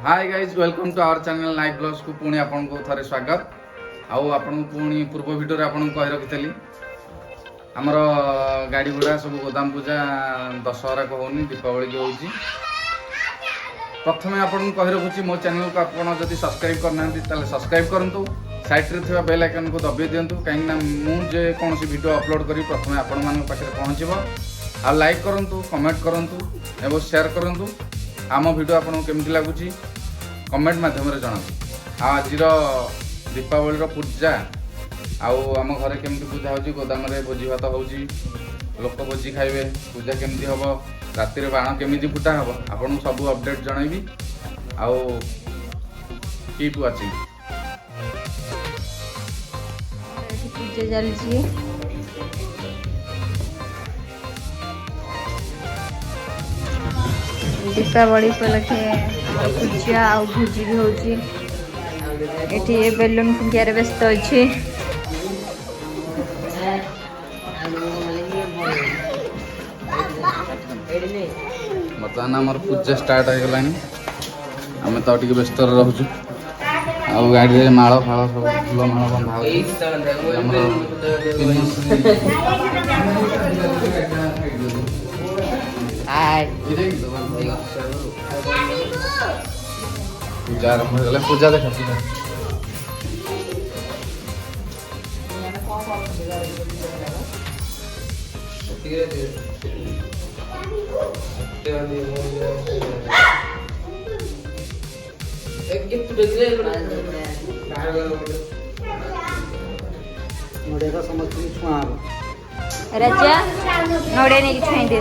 Hi guys welcome to our channel Nayak blogs को पुणी आपन को थरे स्वागत आउ आपन पुणी पूर्व वीडियो रे आपन कहि रखितली हमर गाड़ी गुड़ा सब गोदाम पूजा दशहरा को होनी दीपावली के होची प्रथमे आपन कहि रखुची मो चैनल को आपन जदी सब्सक्राइब करना ताले सब्सक्राइब करंतु साइड रे थिबा बेल आइकन को दबे दियंतु काहे ना मु जे कोनसी वीडियो अपलोड करी प्रथमे आपन मान पाखे पहुंचबो आ लाइक करंतु कमेंट करंतु एवं शेयर करंतु आम वीडियो आपन केमती लगुची कमेंट माध्यम जनातु आज दीपावली पूजा आउ आम घर केमती पूजा होची गोदाम रे भोजी भात होची लोक भोजी खाइबे पूजा केमती हबो राति रे बाण केमती फुटा हबो आपन सब अपडेट जणाइबी आउ कीप वाचिंग पूजा चलची दीपावली उपलक्षे पूजा आ भोजी भी होची एठी बेलून फुंकियारे व्यस्त अछि बर्तमान आमर पूजा स्टार्ट हो गलानी आम तो टिके व्यस्त रहूँ आउ गाड़ी रे माଳ फाଳ सब फूल माଳ बंधा पूजा आरंभ हो पूजा देखा पूजा राजा नोड़े नहीं छुई दे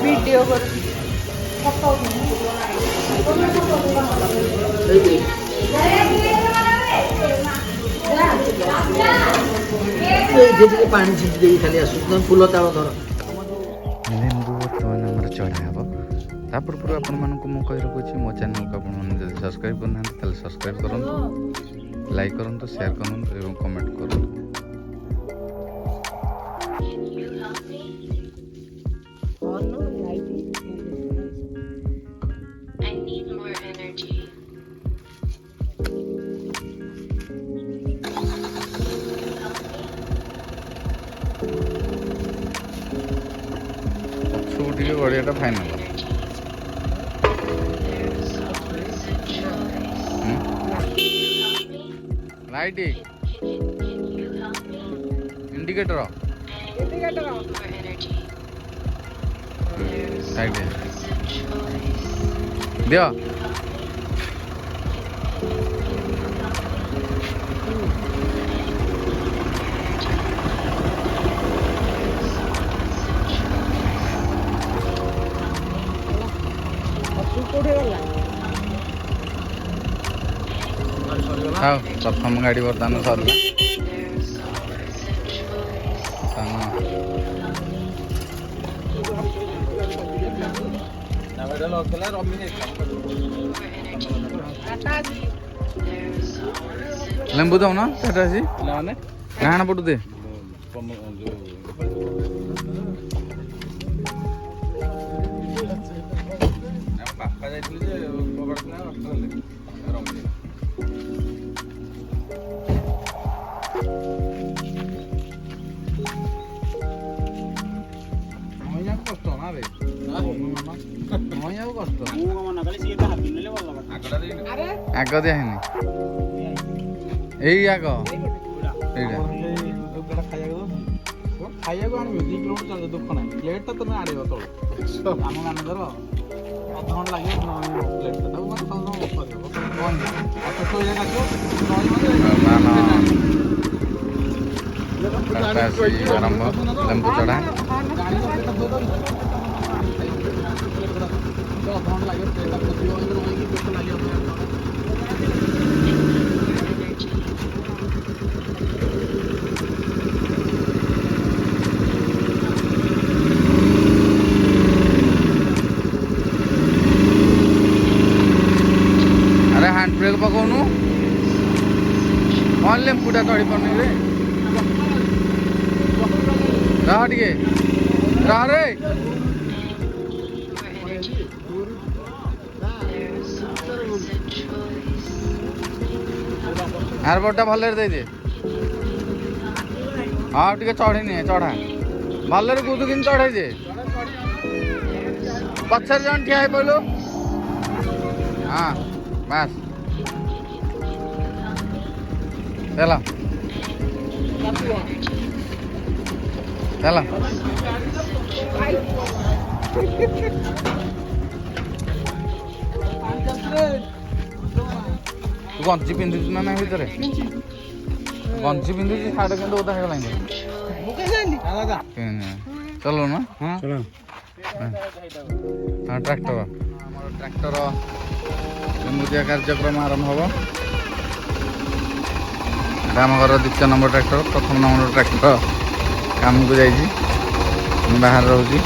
वीडियो पानी छिटी खाली आसु फूल ताल धर बर्तमान चढ़ा हे तापूर्व आपण मानक कही रखुच्छी मो चैनल को आप सब्सक्राइब करना ताले सब्सक्राइब करंतु लाइक करंतु शेयर करंतु एवं कमेंट करंतु I need more energy. छूटी के बढ़िया फाइनल लाइट इंडिकेटर लाइट दिया हाँ प्रथम गाड़ी बर्तमान सरला लेंबू दौ ना डाण पटू दे बापा कष्ट ना रे कष्ट आग दिहनी यही आग खाइक आने 2 किलोमीटर चल दुख ना प्लेट तो तुम्हें आड़े तल आम मानकर अधघंटा लगे प्लेट आरंभ लेंबू चढ़ा अरे हैंड ब्रेक पकाउनु कौन लेंबूटा चढ़ी पानी रे रह टे रह रे आर बोटा भले दे दे हाँ टे चढ़ी चढ़ा भले कूद कि चढ़े जे पचर जन ठिया पड़ो हाँ बस चला चला गंजी पिंधु ना ना भीतर गंजी पिंधु साढ़े के ओदा हो चलो ना हाँ हाँ ट्रैक्टर ट्रैक्टर मुदिया कार्यक्रम आरंभ हम आम घर 2 नंबर ट्रैक्टर प्रथम नंबर ट्रैक्टर काम को जाइए बाहर रोची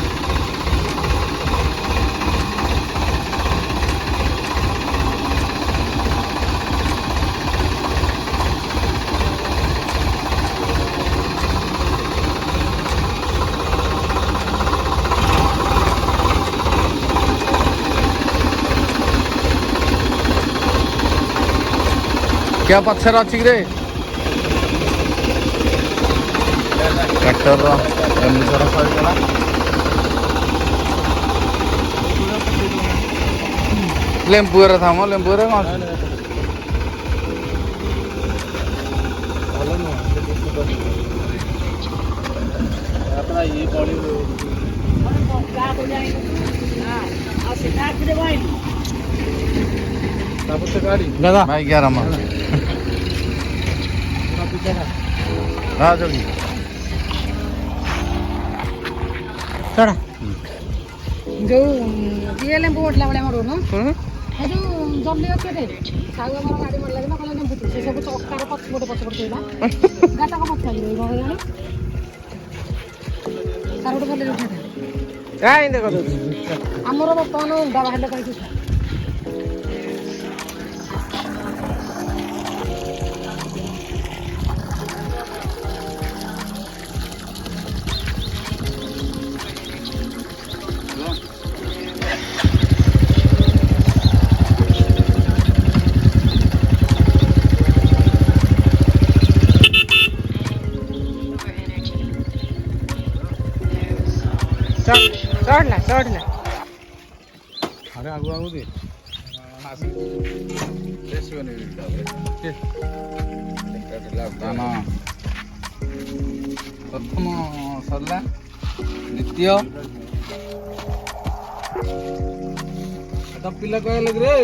क्या पक्षर अच्छी रे ट्रैक्टर लेंबू था मो लेंबू कौन दादा भाई 11 में हाँ चलिए चढ़ा जो ये लेंबू उठला बड़े मोड़ न ए जो जल्दी अच्छे रे साउ हमर गाड़ी मन लागना कला लेंबू से सब चक्कार पछ पछ केला गाता को पछ खाली गो यानी कारोड भले उठा काई देखो हमर बर्तमान उंडा बाहर कहि चढ़ला अरे आगु आगु दे दान प्रथम सरला द्वितीय पिला कह लग रे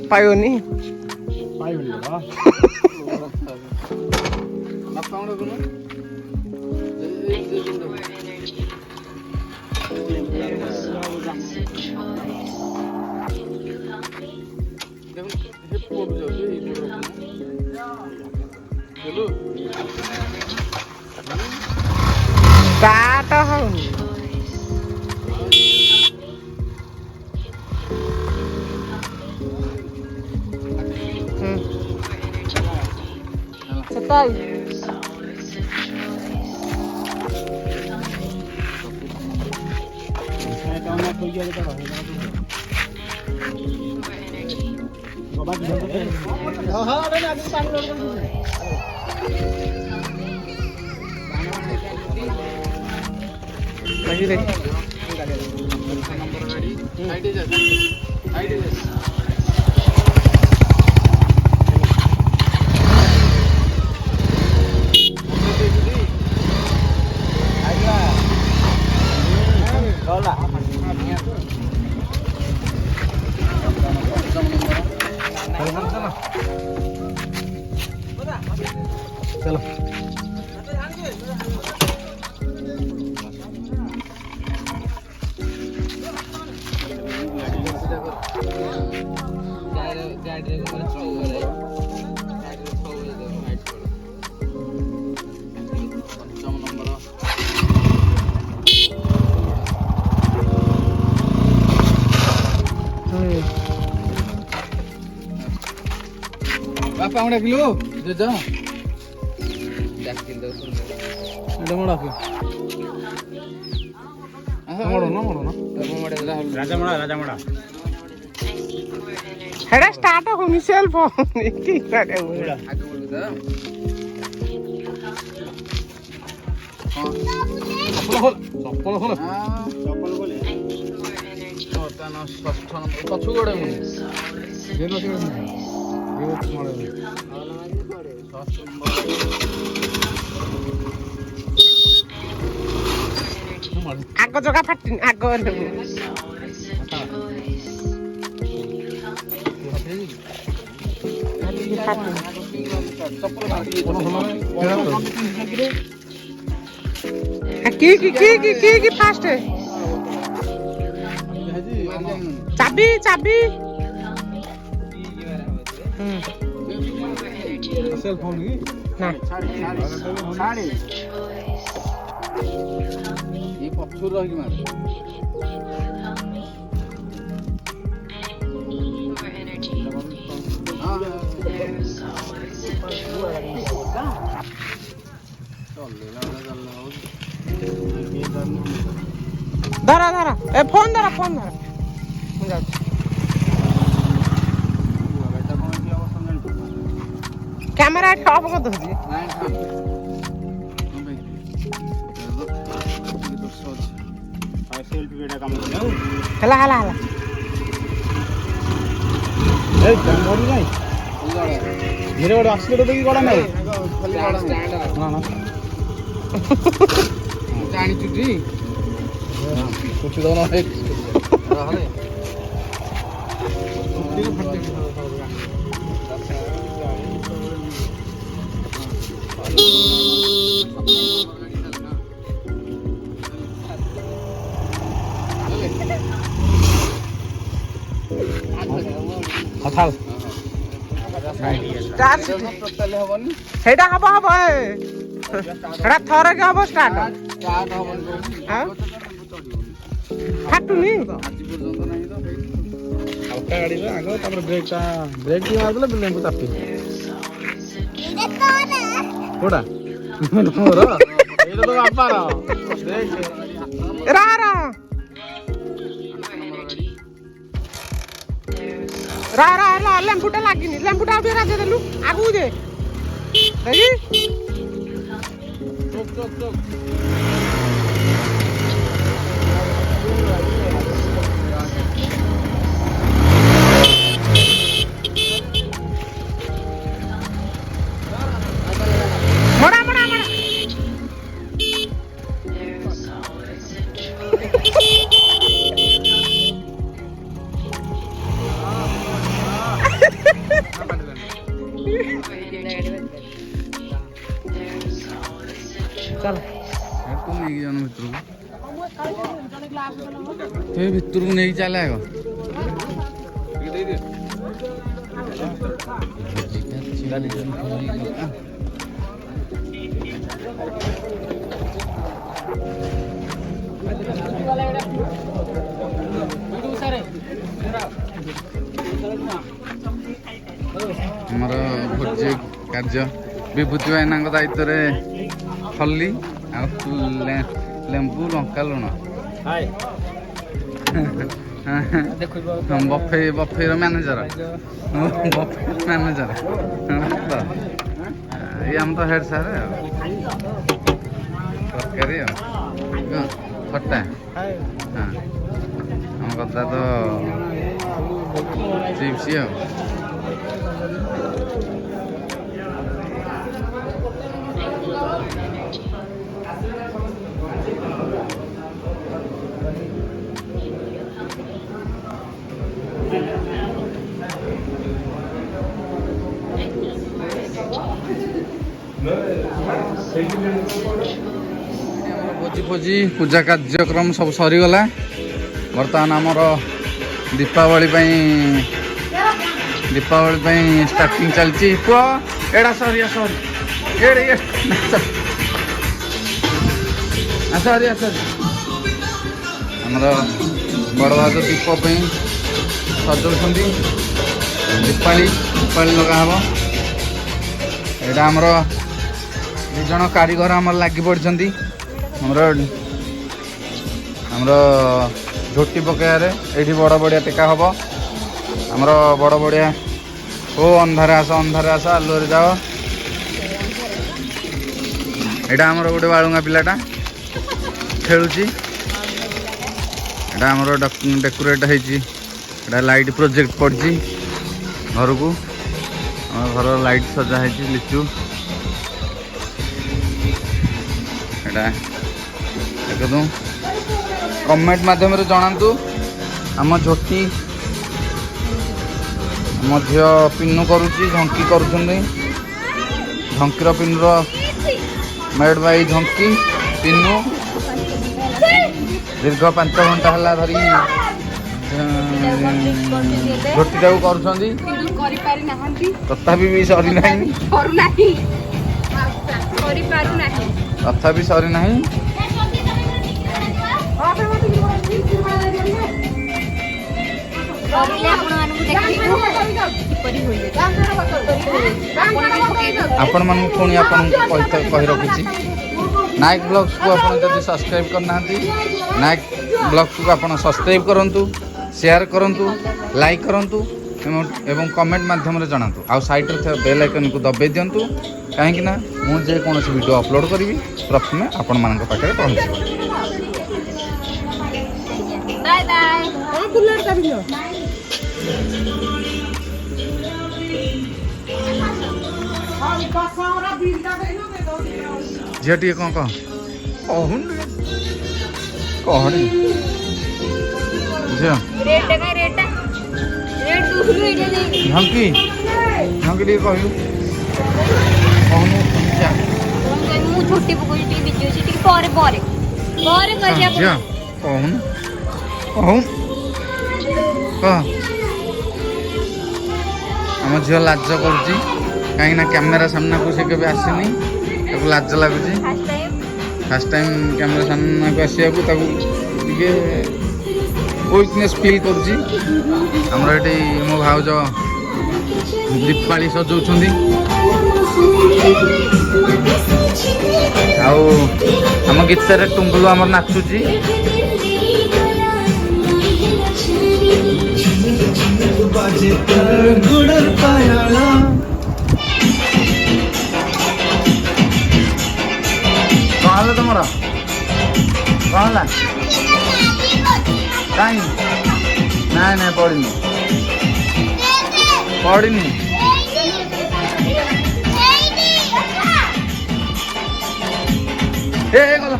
पायोनी स्टार्ट होनी चलो बापा उड़ा किलो दे जा हेड़ा स्टार्ट होनी सेल फोन की करे हुआ आग जगह फाटी आग की फास्ट है चाबी चाबी सेल फोन की ना साड़ी ये पक्षुर रही मारे धरा धरा ए फोन धरा मुझे कैमरा ऑफ कर दो हला हला हला ए मोरी नहीं मेरे बड़े आस्ते तो की गड़ा नहीं ना ना जानी चुटी कुछ दोनों है रहा है कुछ फटते ଥାଉ ଟୋଟାଲି ହବନି ସେଇଟା ହବ ହବ ସେଟା ଥରକେ ହବ ଷ୍ଟାର୍ଟ ଷ୍ଟାର୍ଟ ହବନି ଆଉ ଫାଟୁନି ଆଜି ପର୍ଯ୍ୟନ୍ତ ନାହିଁ ତ ହାଲକା ଗାଡ଼ିରେ ଆଗ ତାପରେ ବ୍ରେକ୍ ଟିକେ ମାରିଦେଲେ ଲେମ୍ବୁ ଚାପି କୋଉଟା ମୋର ଏଇଟା ତ ବାପାର ରା ରା ରା ରା ହେଲା ଲେମ୍ବୁଟା ଲାଗିନି ଲେମ୍ବୁଟା ଆଉ ଟିକେ ରାଜେ ଦେଲୁ ଆଗକୁ ଦେ ଦେଖି ମଡ଼ା ମଡ଼ା ମଡ଼ା ଚାଲ ତୁ ନେଇକି ଯାଉନ ଭିତରକୁ ଏ ଭିତରକୁ ନେଇକି ଚାଲେ ଆଗ ଆମର ଭୋଜି କାର୍ଯ୍ୟ ବିଭୂତି ଭାଇନାଙ୍କ ଦାୟିତ୍ୱରେ ହଲି ଆଉ ଲେମ୍ବୁ ଲଙ୍କା ଲୁଣ ବଫେର ମ୍ୟାନେଜର ଇଏ ଆମ ତ ହେଡ୍ ସାର୍ ଆଉ ତରକାରୀ ଆଉ ଖଟା ହଁ ଆମ କଥା ତ ଚିପ୍ସ ଆଉ ଭୋଜି ଫୋଜି ପୂଜା କାର୍ଯ୍ୟକ୍ରମ ସବୁ ସରିଗଲା ବର୍ତ୍ତମାନ ଆମର ଦୀପାବଳି ପାଇଁ ଷ୍ଟାର୍ଟିଂ ଚାଲିଛି ପୁଅ ଏଇଟା ସରି ଆମର ବଡ଼ ଭାଉଜ ଦୀପ ପାଇଁ ସଜାଉଛନ୍ତି ଦୀପାଳି ଲଗା ହବ ଏଇଟା ଆମର 2 ଜଣ କାରିଗର ଆମର ଲାଗି ପଡ଼ିଛନ୍ତି ଆମର ଝୋଟି ପକାଇବାରେ ଏଇଠି ବଡ଼ ବଡ଼ିଆ ଟେକା ହବ ଆମର ବଡ଼ ବଡ଼ିଆ ଓ ଅନ୍ଧାରେ ଆସ ଆଲୁଅରେ ଯାଅ ଏଇଟା ଆମର ଗୋଟେ ବାଳୁଙ୍ଗା ପିଲାଟା ଖେଳୁଛି ଏଇଟା ଆମର ଡେକୋରେଟ୍ ହେଇଛି ଏଇଟା ଲାଇଟ୍ ପ୍ରୋଜେକ୍ଟ ପଡ଼ିଛି ଘରକୁ ଆମ ଘର ଲାଇଟ୍ ସଜା ହେଇଛି ଲିଚୁ ଏଇଟା ଦେଖନ୍ତୁ କମେଣ୍ଟ ମାଧ୍ୟମରେ ଜଣାନ୍ତୁ ଆମ ଝୋଟି ଆମ ଝିଅ ପିନୁ କରୁଛି ଝଙ୍କି କରୁଛନ୍ତି ଝଙ୍କିର ପିନୁର ମେଡ୍ ବାଇ ଝଙ୍କି ପିନୁ ଦୀର୍ଘ 5 ଘଣ୍ଟା ହେଲା ଧରି ଝୋଟିଟାକୁ କରୁଛନ୍ତି ତଥାପି ବି ସରିନାହିଁ ତଥାପି ସରିନାହିଁ ଆପଣମାନଙ୍କୁ ପୁଣି ଆପଣଙ୍କୁ କହି ରଖୁଛି ନାୟକ ବ୍ଲଗ୍ସକୁ ଆପଣ ଯଦି ସବସ୍କ୍ରାଇବ୍ କରିନାହାନ୍ତି ନାୟକ ବ୍ଲଗ୍ସକୁ ଆପଣ ସବସ୍କ୍ରାଇବ୍ କରନ୍ତୁ ସେୟାର କରନ୍ତୁ ଲାଇକ୍ କରନ୍ତୁ ଏବଂ କମେଣ୍ଟ ମାଧ୍ୟମରେ ଜଣାନ୍ତୁ ଆଉ ସାଇଡ଼୍ରେ ଥିବା ବେଲ୍ ଆଇକନ୍କୁ ଦବାଇ ଦିଅନ୍ତୁ କାହିଁକିନା ମୁଁ ଯେକୌଣସି ଭିଡ଼ିଓ ଅପଲୋଡ଼ କରିବି ପ୍ରଥମେ ଆପଣମାନଙ୍କ ପାଖରେ ପହଞ୍ଚିବ ଝିଅ ଟିକେ କ'ଣ କହନି ଝିଅ ଝଙ୍କି ଟିକେ କହିଲୁ କହୁନୁ ମୁଁ ଝୋଟି ପକଉଛି ଟିକେ ବିଜି ଅଛି ଟିକେ ପରେ ଝିଅ କହ ଆମ ଝିଅ ଲାଜ କରୁଛି କାହିଁକି ନା କ୍ୟାମେରା ସାମ୍ନାକୁ ସେ କେବେ ଆସିନି ତାକୁ ଲାଜ ଲାଗୁଛି ଫାର୍ଷ୍ଟ ଟାଇମ୍ କ୍ୟାମେରା ସାମ୍ନାକୁ ଆସିବାକୁ ତାକୁ ଟିକେ ୱିକନେସ୍ ଫିଲ୍ କରୁଛି। ଆମର ଏଠି ମୋ ଭାଉଜ ଦୀପାଳି ସଜଉଛନ୍ତି ଆଉ ଆମ ଗୀତରେ ଟୁଙ୍ଗୁଲୁ ଆମର ନାଚୁଛି। କଣ ହେଲା ତମର କଣ ହେଲା କାହିଁ ନାଇଁ ନାଇଁ ପଡ଼ିନି ପଡ଼ିନି ଏ ଗଲା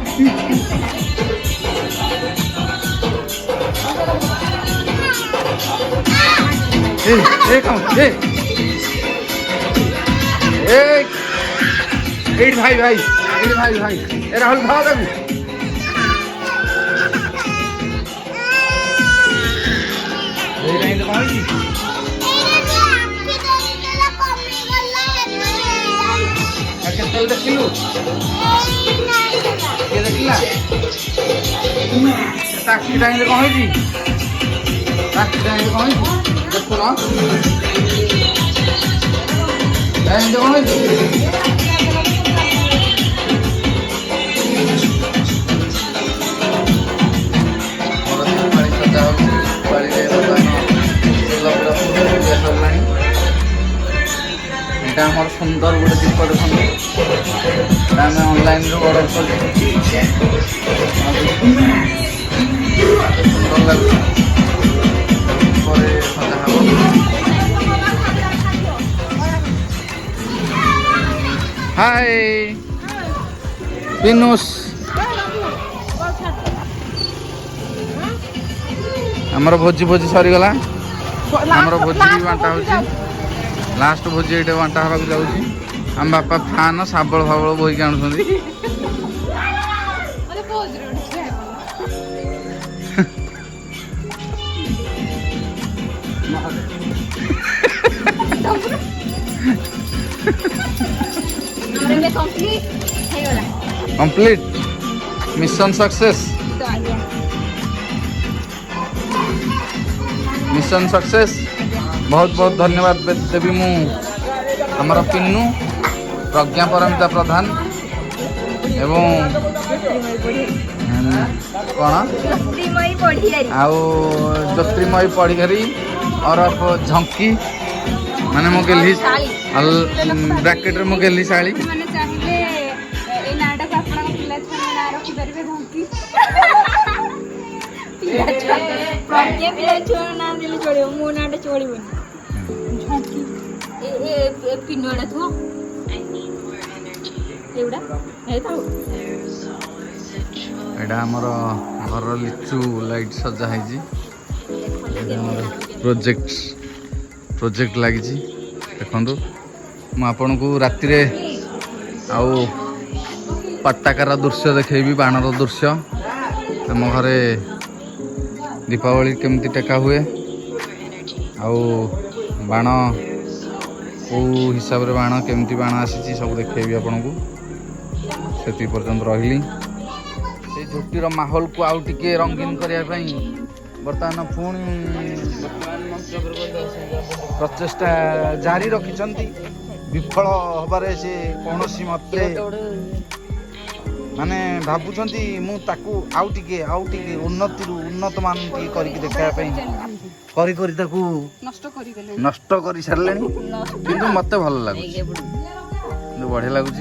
ए कौन ए भाई भाई भाई ए राहुल भाव देबू देखिलु देखला टाक्सी टाइम कौन है टाक्सी टाइम कौन है देखो ना टाइम कौन है आम सुंदर गोटे दीप देखते आम ऑनलाइन ऑर्डर कर सुंदर लगे हाय पिनुस आमर भोजी भोजी सरीगला आमर भोजी भी बांटा हो लास्ट भोजी ये बांटा हाँ जाऊँगी आम बापा फैन शाबल फाबल बोईक आणुंट complete mission success mission success बहुत बहुत धन्यवाद देवी मु आमर पिन्नू प्रज्ञा परमिता प्रधान एवं कौन आउ ज्योतिर्मयी पढ़िघरी और झंकी माने मो गेली ब्रैकेट मो गेली साड़ी एटा हमर घर लिचु लाइट सजा है प्रोजेक्ट लगी देखु मुझे को राति आउ पटाकार दृश्य देखेबी बाणर दृश्य आम घरे दीपावली केमती टेका हुए आउ बाण कौ हिसाब रे बाण केमती बाण आसी सब देखेबी आपन को से पर्यंत रही झोटीर माहौल को आउ टिके रंगीन करने बर्तमान पुणी प्रचेषा जारी रखिंट विफल हबारे से कौन मत माने भावुंट मुझे आउ टिके उन्नति उन्नत मान करके देखापी नष्ट कर सारे कि मत भल लगुच बढ़िया लगुच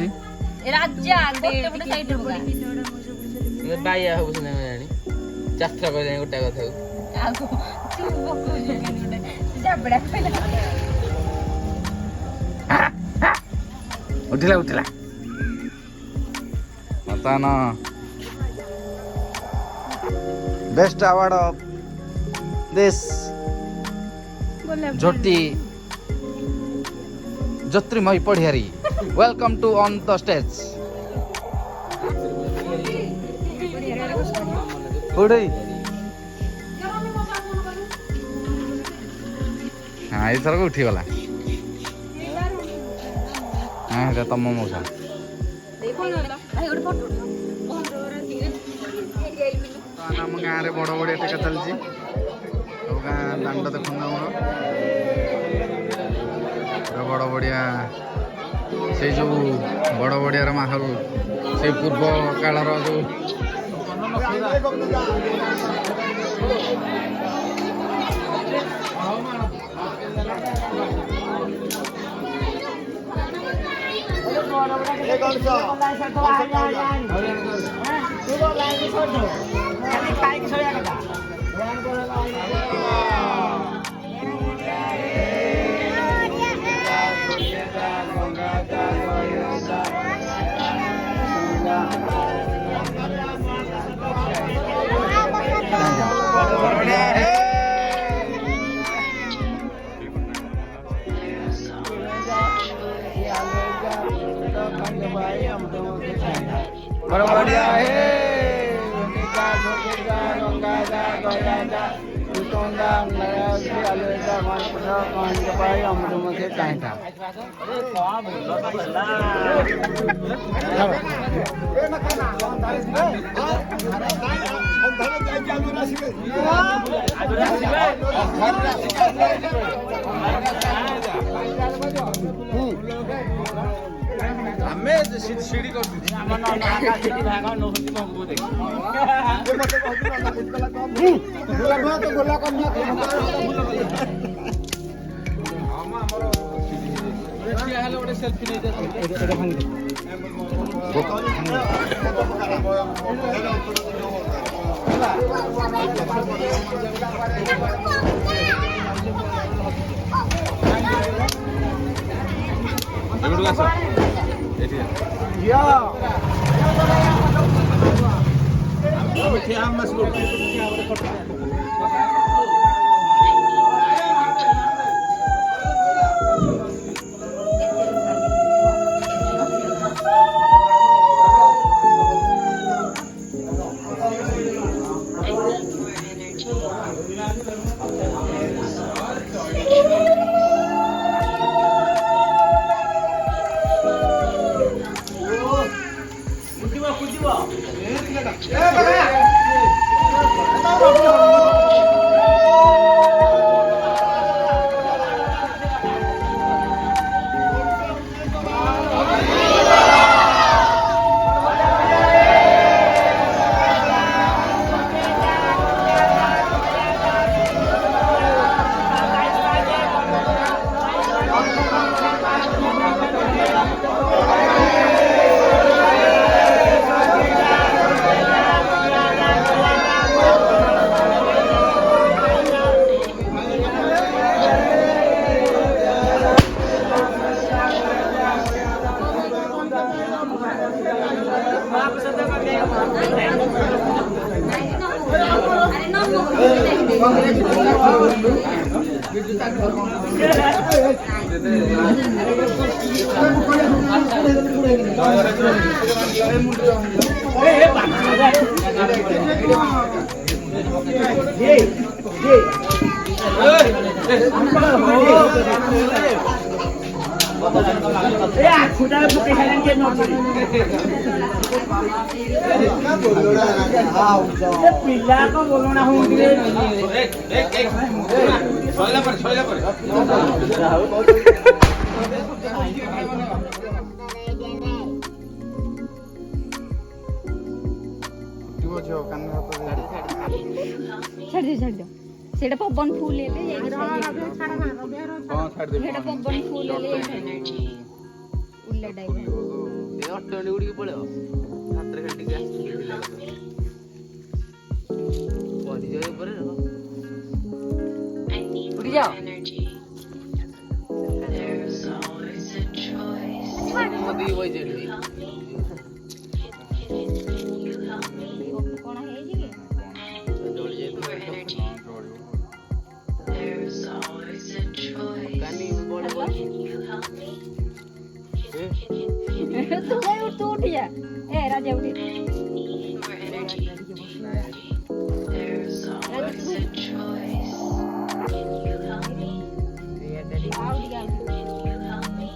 बाया हो चास्त्र कर गोटा कथा उठिला उठिला बर्तमान बेस्ट अवार्ड ऑफ दिस झोटी Jyotirmayi Padhiari welcome to on the stage हाँ ये थरक उठीगला हाँ ये तम मौसा आम गाँव में बड़ बड़िया टेका चलती गाँ दांड देखुन बड़ बड़िया से जो बड़ बड़ियार माहौल से पूर्व कालर जो सीढ़ी पिला को बोलना हूँ सेटा पवन फूल ले ले सेटा पवन फूल ले ले उल्ला डाइव ए ऑटो उड़ी के पळेओ रात्रि खेल के बॉडी जो ऊपर है I need उड़ी more जाओ energy. There's always a choice. Modi वही जल्दी You help me. You help me. कोन है जी जोड़ी जाए More energy. There's always a choice. कानी बॉडी You help me. तू उठ जा ए राजा उठ Need more energy. There's always a choice. You help me. You help me.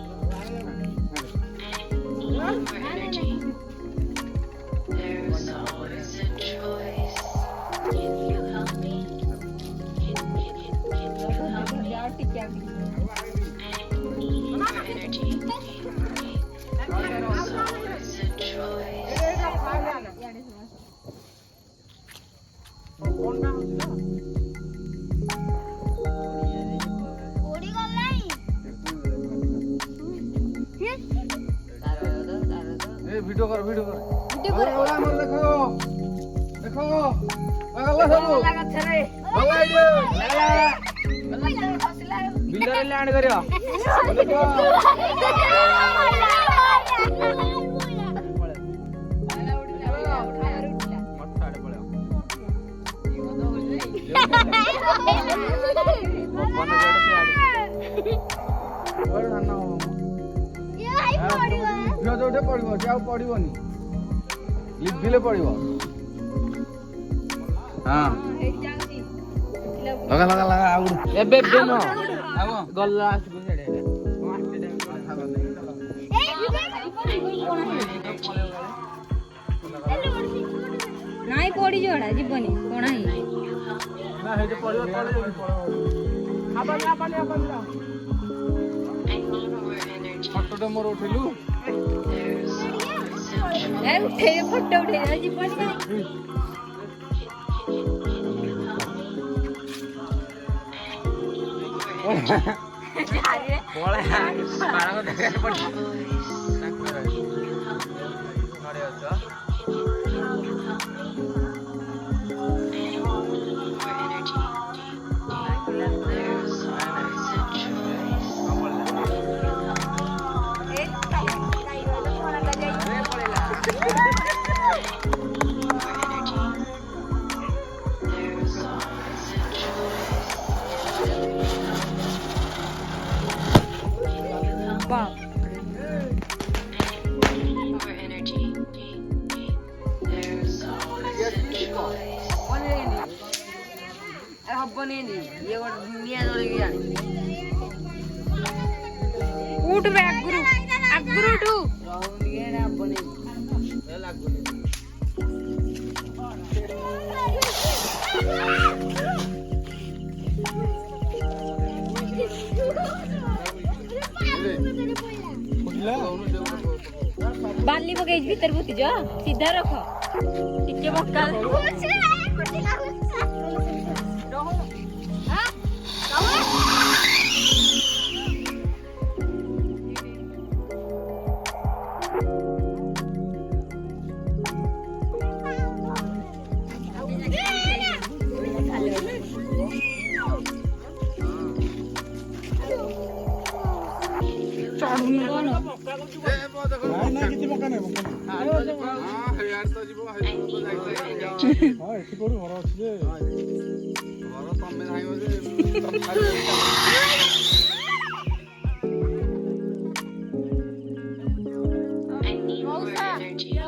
A video कर भला हमर देखो लागला सब ବିଲରେ ଲ୍ୟାଣ୍ଡ କରିବ ମଠ ଆଡେ ପଳେଇବ ପବନ ଯୋଉଟା ସିଆଡେ ବଡ଼ ଧାନ ହବ ଝିଅ ଯୋଉଠି ପଡିବ ସେ ଆଉ ପଡିବନି ଲିଭିଲେ ପଡିବ ହଁ ଲଗା ଆଉ ଏବେ ନୁହଁ ଆଉ ଗଲା ଆସିବୁ ସିଆଡେ ନାଇଁ ପଡି ଯୋଡା ଯିବନି କଣ ହେଇ ନା ହେଇଟେ ପଡିବ ତଳେ ଫଟୋଟେ ମୋର ଉଠେଇଲୁ ଉଠେଇ ଫଟୋ ଉଠେଇ ଯିବନି କାଇଁ More energy. There's always a choice. ହବନି ଇଏ ଗୋଟେ ନିଆଁ ଧରିକି ଆଣି ଉଠୁ ବେ ଆଗରୁ ଉଠୁ ରହୁନି ଏଇଟା ହବନି ଲାଗୁନି ବାଲି ପକେଇ ଭିତରେ ବୁତି ଯା ସିଧା ରଖ ଟିକେ ବକା ଚଢୁନି କଣ ନା କିଛି ପକା ନାହିଁ ହେଇଆଡେ ତ ଯିବ ହଁ ଏଠି କୋଉଠି ଘର ଅଛି ଯେ ଘର ତମେ ଧାଇଁବ ଯେ I need more energy.